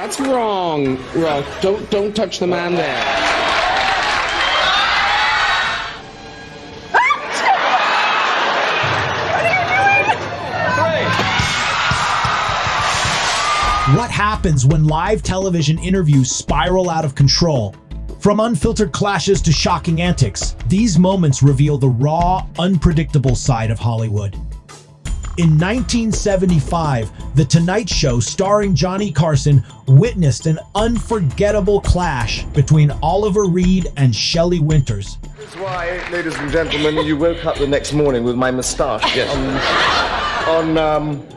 That's wrong, Rock. Don't touch the man there. What happens when live television interviews spiral out of control? From unfiltered clashes to shocking antics, these moments reveal the raw, unpredictable side of Hollywood. In 1975, The Tonight Show, starring Johnny Carson, witnessed an unforgettable clash between Oliver Reed and Shelley Winters. That's why, ladies and gentlemen, you woke up the next morning with my moustache. Yes.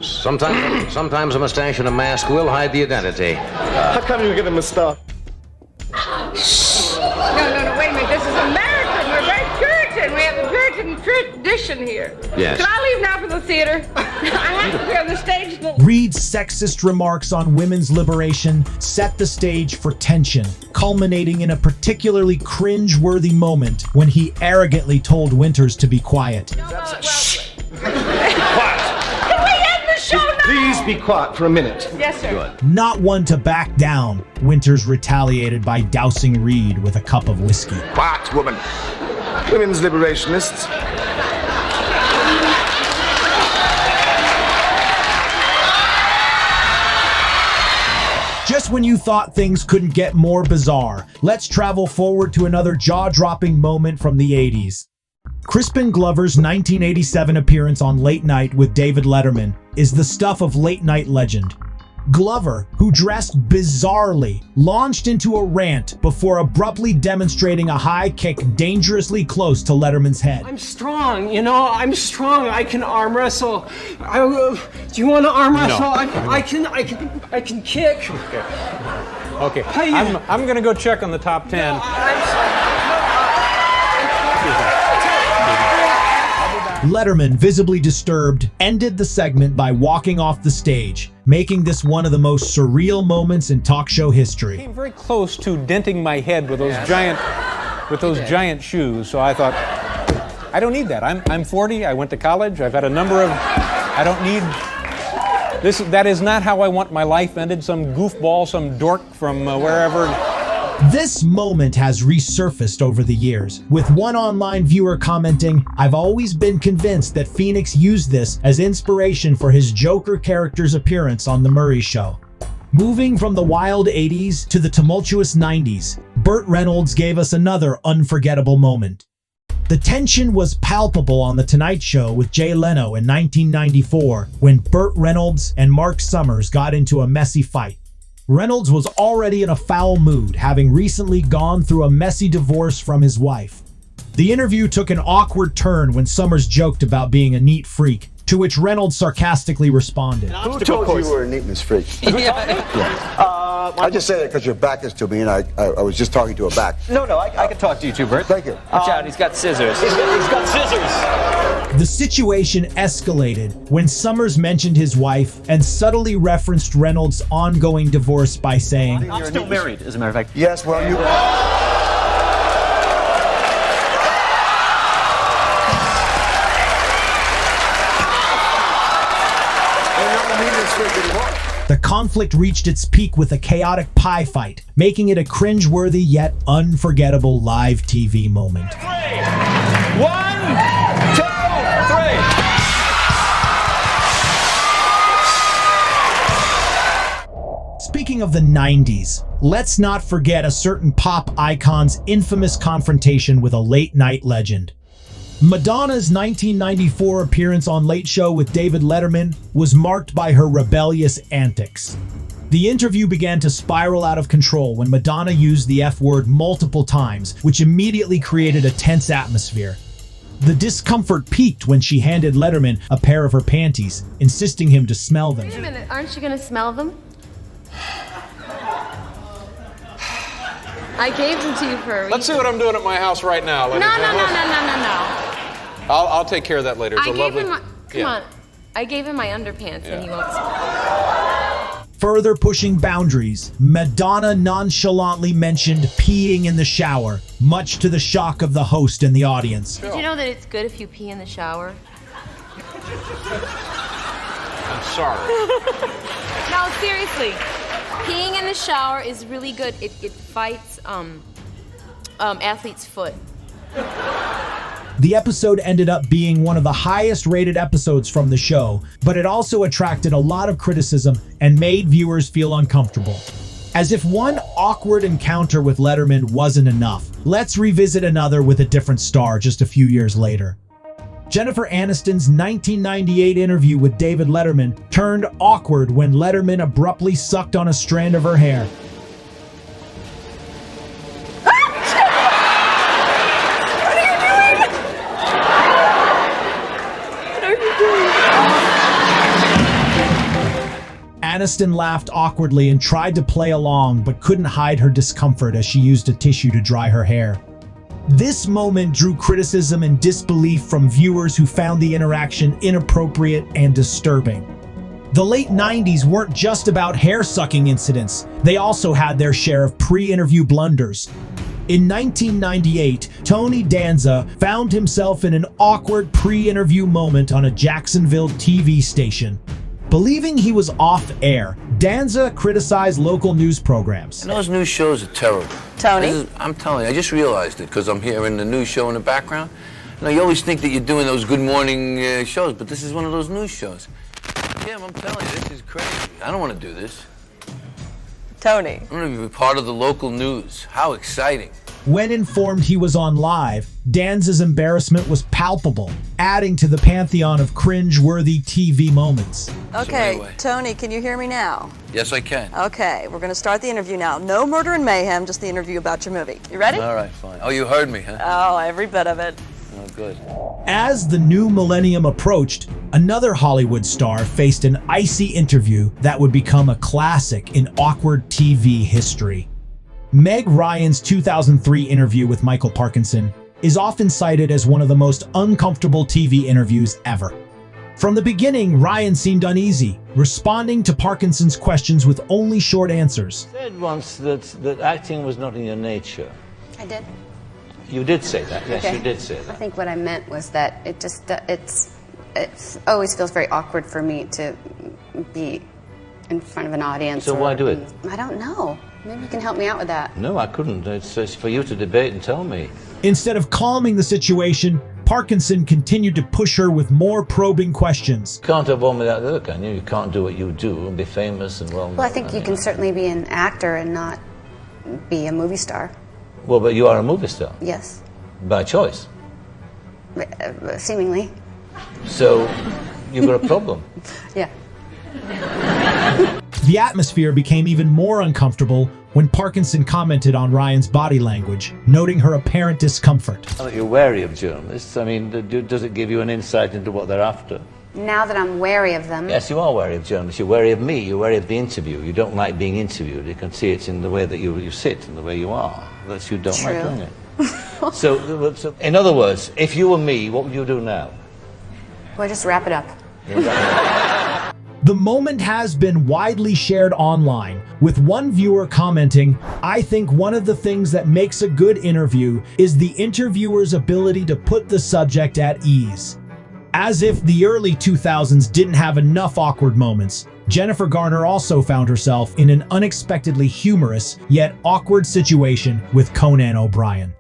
Sometimes a mustache and a mask will hide the identity. How come you get a moustache? No, wait a minute. This is American. We're very Puritan. We have the Puritan tradition here. Yes. Can I leave now for the theater? I have to be on the stage. Reed's sexist remarks on women's liberation set the stage for tension, culminating in a particularly cringe-worthy moment when he arrogantly told Winters to be quiet. Please be quiet for a minute. Yes, sir. Good. Not one to back down, Winters retaliated by dousing Reed with a cup of whiskey. Quiet, woman. Women's liberationists. Just when you thought things couldn't get more bizarre, let's travel forward to another jaw-dropping moment from the 80s. Crispin Glover's 1987 appearance on Late Night with David Letterman is the stuff of late-night legend. Glover, who dressed bizarrely, launched into a rant before abruptly demonstrating a high kick dangerously close to Letterman's head. I'm strong, I'm strong. I can arm wrestle. Do you want to arm wrestle? No. I can kick. Okay. I'm going to go check on the top 10. Letterman, visibly disturbed, ended the segment by walking off the stage, making this one of the most surreal moments in talk show history. Came very close to denting my head with those giant shoes. So I thought, I don't need that. I'm 40. I went to college. I've had a number of. I don't need this. That is not how I want my life ended. Some goofball, some dork from wherever. This moment has resurfaced over the years, with one online viewer commenting, "I've always been convinced that Phoenix used this as inspiration for his Joker character's appearance on The Murray Show." Moving from the wild 80s to the tumultuous 90s, Burt Reynolds gave us another unforgettable moment. The tension was palpable on The Tonight Show with Jay Leno in 1994 when Burt Reynolds and Mark Summers got into a messy fight. Reynolds was already in a foul mood, having recently gone through a messy divorce from his wife. The interview took an awkward turn when Summers joked about being a neat freak, to which Reynolds sarcastically responded. Who told you you were a neatness freak? I just say that because your back is to me, and I was just talking to a back. No, I can talk to you too, Bert. Thank you. Watch out, he's got scissors. He's got scissors. The situation escalated when Summers mentioned his wife and subtly referenced Reynolds' ongoing divorce by saying, I'm still married, as a matter of fact. Yes, well, you... The conflict reached its peak with a chaotic pie fight, making it a cringe-worthy yet unforgettable live TV moment. 1, 2, 3. Speaking of the 90s, let's not forget a certain pop icon's infamous confrontation with a late-night legend. Madonna's 1994 appearance on Late Show with David Letterman was marked by her rebellious antics. The interview began to spiral out of control when Madonna used the F-word multiple times, which immediately created a tense atmosphere. The discomfort peaked when she handed Letterman a pair of her panties, insisting him to smell them. Wait a minute, aren't you going to smell them? I gave them to you for a reason. Let's see what I'm doing at my house right now. No. I'll take care of that later. It's Come on. I gave him my underpants and he won't smell. Further pushing boundaries, Madonna nonchalantly mentioned peeing in the shower, much to the shock of the host and the audience. Did you know that it's good if you pee in the shower? I'm sorry. No, seriously. Peeing in the shower is really good. It fights athlete's foot. The episode ended up being one of the highest rated episodes from the show, but it also attracted a lot of criticism and made viewers feel uncomfortable. As if one awkward encounter with Letterman wasn't enough, let's revisit another with a different star just a few years later. Jennifer Aniston's 1998 interview with David Letterman turned awkward when Letterman abruptly sucked on a strand of her hair. Aniston laughed awkwardly and tried to play along, but couldn't hide her discomfort as she used a tissue to dry her hair. This moment drew criticism and disbelief from viewers who found the interaction inappropriate and disturbing. The late 90s weren't just about hair-sucking incidents, they also had their share of pre-interview blunders. In 1998, Tony Danza found himself in an awkward pre-interview moment on a Jacksonville TV station. Believing he was off-air, Danza criticized local news programs. And those news shows are terrible. Tony? I'm telling you, I just realized it because I'm hearing the news show in the background. You know, you always think that you're doing those good morning shows, but this is one of those news shows. Yeah, I'm telling you, this is crazy. I don't want to do this. Tony? I'm going to be part of the local news. How exciting. When informed he was on live, Danza's embarrassment was palpable, adding to the pantheon of cringe-worthy TV moments. Okay, anyway. Tony, can you hear me now? Yes, I can. Okay, we're going to start the interview now. No murder and mayhem, just the interview about your movie. You ready? All right, fine. Oh, you heard me, huh? Oh, every bit of it. Oh, good. As the new millennium approached, another Hollywood star faced an icy interview that would become a classic in awkward TV history. Meg Ryan's 2003 interview with Michael Parkinson is often cited as one of the most uncomfortable TV interviews ever. From the beginning, Ryan seemed uneasy, responding to Parkinson's questions with only short answers. You said once that acting was not in your nature. I did. You did say that, yes, Okay. you did say that. I think what I meant was that it always feels very awkward for me to be in front of an audience. So why do it? I don't know. Maybe you can help me out with that. No, I couldn't. It's for you to debate and tell me. Instead of calming the situation, Parkinson continued to push her with more probing questions. You can't have one without the other, can you? You can't do what you do and be famous and well known. Well, I think you can certainly be an actor and not be a movie star. Well, but you are a movie star. Yes. By choice. Seemingly. So, you've got a problem. Yeah. The atmosphere became even more uncomfortable when Parkinson commented on Ryan's body language, noting her apparent discomfort. Now that you're wary of journalists, I mean, does it give you an insight into what they're after? Now that I'm wary of them. Yes, you are wary of journalists. You're wary of me. You're wary of the interview. You don't like being interviewed. You can see it in the way that you sit and the way you are. That you don't like doing it. So, in other words, if you were me, what would you do now? Well, just wrap it up. The moment has been widely shared online, with one viewer commenting, "I think one of the things that makes a good interview is the interviewer's ability to put the subject at ease." As if the early 2000s didn't have enough awkward moments, Jennifer Garner also found herself in an unexpectedly humorous yet awkward situation with Conan O'Brien.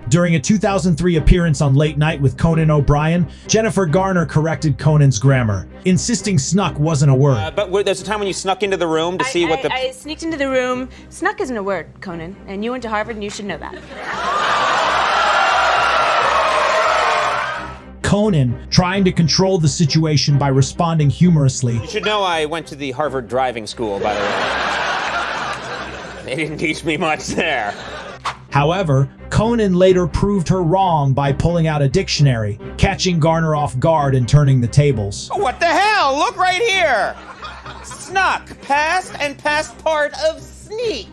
During a 2003 appearance on Late Night with Conan O'Brien, Jennifer Garner corrected Conan's grammar, insisting snuck wasn't a word. But there's a time when you snuck into the room to see what the... I sneaked into the room. Snuck isn't a word, Conan, and you went to Harvard and you should know that. Conan, trying to control the situation by responding humorously. You should know I went to the Harvard driving school, by the way. They didn't teach me much there. However, Conan later proved her wrong by pulling out a dictionary, catching Garner off guard and turning the tables. What the hell? Look right here! Snuck, past and past part of sneak.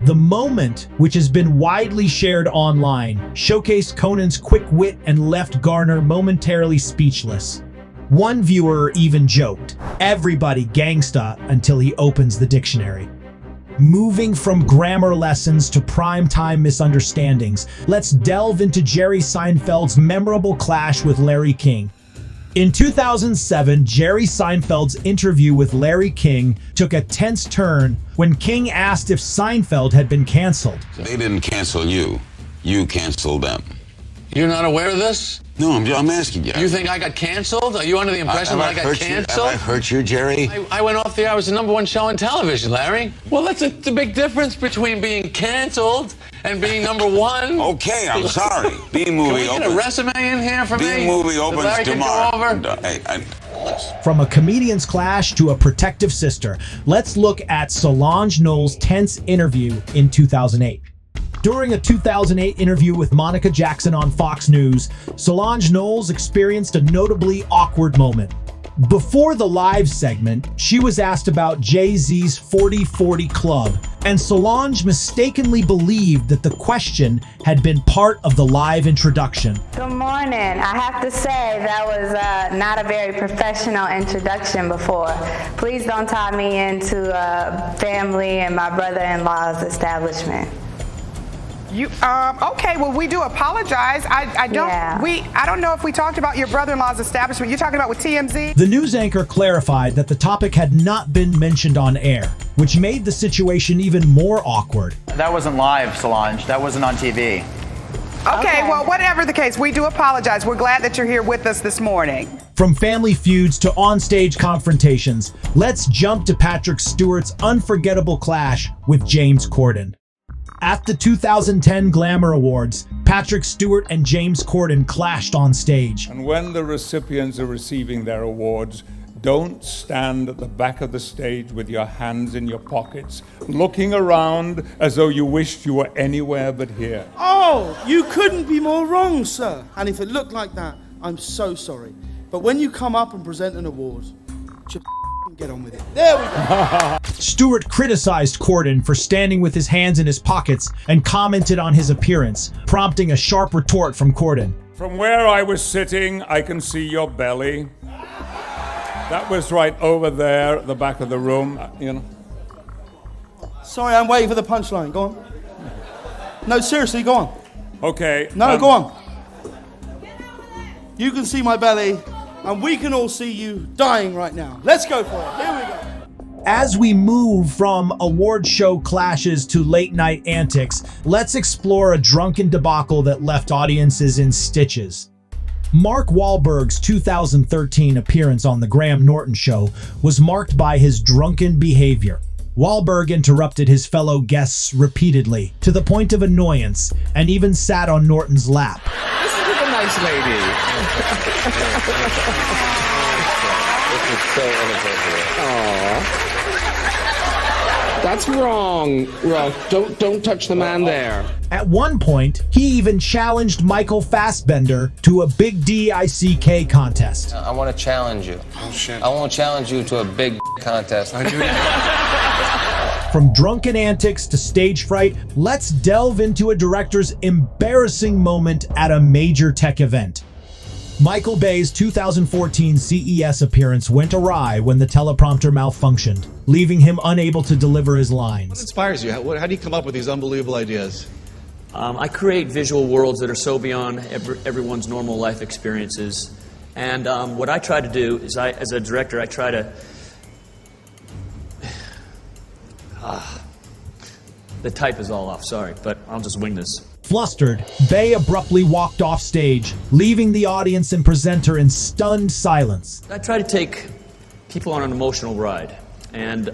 The moment, which has been widely shared online, showcased Conan's quick wit and left Garner momentarily speechless. One viewer even joked, "Everybody gangsta until he opens the dictionary." Moving from grammar lessons to primetime misunderstandings, let's delve into Jerry Seinfeld's memorable clash with Larry King. In 2007, Jerry Seinfeld's interview with Larry King took a tense turn when King asked if Seinfeld had been canceled. They didn't cancel you. You canceled them. You're not aware of this? No, I'm asking you. You think I got canceled? Are you under the impression that I got canceled? Have I hurt you, Jerry? I went off the air. I was the #1 show on television, Larry. Well, that's the big difference between being canceled and being #1. Okay, I'm sorry. B-movie opens. Can we get a resume in here for me? B-movie opens Larry tomorrow. Can go over? Hey, From a comedian's clash to a protective sister, let's look at Solange Knowles' tense interview in 2008. During a 2008 interview with Monica Jackson on Fox News, Solange Knowles experienced a notably awkward moment. Before the live segment, she was asked about Jay-Z's 40/40 Club, and Solange mistakenly believed that the question had been part of the live introduction. Good morning. I have to say that was not a very professional introduction before. Please don't tie me into family and my brother-in-law's establishment. Okay, well, we do apologize. I don't know if we talked about your brother-in-law's establishment. You're talking about with TMZ? The news anchor clarified that the topic had not been mentioned on air, which made the situation even more awkward. That wasn't live, Solange. That wasn't on TV. Okay, well, whatever the case, we do apologize. We're glad that you're here with us this morning. From family feuds to onstage confrontations, let's jump to Patrick Stewart's unforgettable clash with James Corden. At the 2010 Glamour Awards, Patrick Stewart and James Corden clashed on stage. And when the recipients are receiving their awards, don't stand at the back of the stage with your hands in your pockets, looking around as though you wished you were anywhere but here. Oh, you couldn't be more wrong, sir. And if it looked like that, I'm so sorry. But when you come up and present an award, get on with it. There we go. Stewart criticized Corden for standing with his hands in his pockets and commented on his appearance, prompting a sharp retort from Corden. From where I was sitting, I can see your belly. That was right over there at the back of the room, you know. Sorry, I'm waiting for the punchline. Go on. No, seriously, go on. Okay. No, go on. You can see my belly, and we can all see you dying right now. Let's go for it. Here we go. As we move from award show clashes to late night antics, let's explore a drunken debacle that left audiences in stitches. Mark Wahlberg's 2013 appearance on The Graham Norton Show was marked by his drunken behavior. Wahlberg interrupted his fellow guests repeatedly, to the point of annoyance, and even sat on Norton's lap. Listen to the nice lady. This is so inappropriate. Aww. That's wrong, Russ. Don't touch the man there. At one point, he even challenged Michael Fassbender to a Big D-I-C-K contest. I want to challenge you. Oh, shit. I won't challenge you to a big contest. I do. From drunken antics to stage fright, let's delve into a director's embarrassing moment at a major tech event. Michael Bay's 2014 CES appearance went awry when the teleprompter malfunctioned, leaving him unable to deliver his lines. What inspires you? How do you come up with these unbelievable ideas? I create visual worlds that are so beyond everyone's normal life experiences. And what I try to do is, as a director, I try to... the type is all off, sorry, but I'll just wing this. Flustered, Bay abruptly walked off stage, leaving the audience and presenter in stunned silence. I try to take people on an emotional ride, and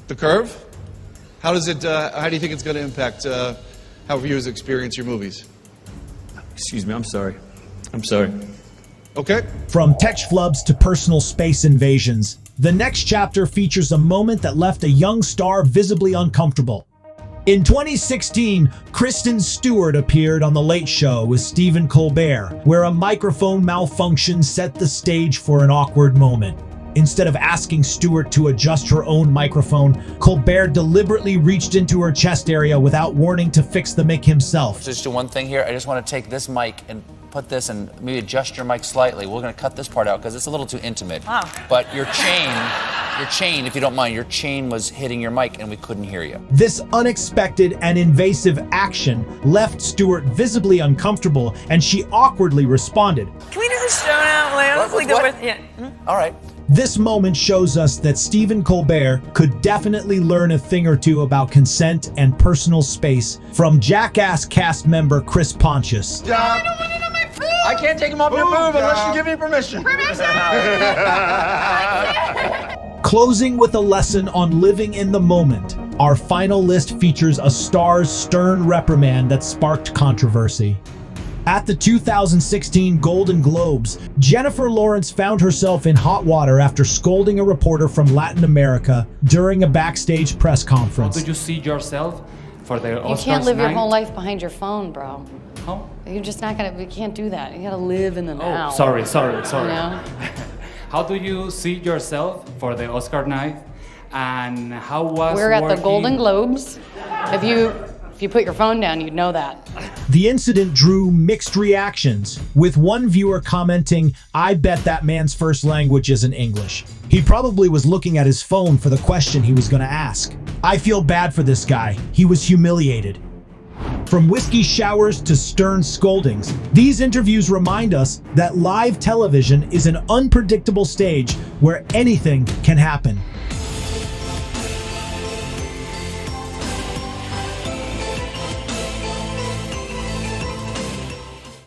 The Curve? How do you think it's going to impact how viewers experience your movies? Excuse me, I'm sorry. I'm sorry. Okay. From tech flubs to personal space invasions, the next chapter features a moment that left a young star visibly uncomfortable. In 2016, Kristen Stewart appeared on The Late Show with Stephen Colbert, where a microphone malfunction set the stage for an awkward moment. Instead of asking Stewart to adjust her own microphone, Colbert deliberately reached into her chest area without warning to fix the mic himself. Just do one thing here. I just want to take this mic and put this and maybe adjust your mic slightly. We're going to cut this part out because it's a little too intimate. Wow. But your chain, if you don't mind, your chain was hitting your mic and we couldn't hear you. This unexpected and invasive action left Stewart visibly uncomfortable, and she awkwardly responded. Can we do the show now? Like, honestly, go with yeah. All right. This moment shows us that Stephen Colbert could definitely learn a thing or two about consent and personal space from Jackass cast member Chris Pontius. I can't take him off your boob unless you give me permission. Closing with a lesson on living in the moment, our final list features a star's stern reprimand that sparked controversy. At the 2016 Golden Globes, Jennifer Lawrence found herself in hot water after scolding a reporter from Latin America during a backstage press conference. How do you see yourself for the Oscars? You can't live your night? whole life behind your phone, bro. How? You're just not gonna, you can't do that. You gotta live in the now. Oh, sorry. You know? How do you see yourself for the Oscar night? And how was We're at the working- Golden Globes. If you put your phone down, you'd know that. The incident drew mixed reactions, with one viewer commenting, "I bet that man's first language isn't English. He probably was looking at his phone for the question he was going to ask. I feel bad for this guy. He was humiliated." From whiskey showers to stern scoldings, these interviews remind us that live television is an unpredictable stage where anything can happen.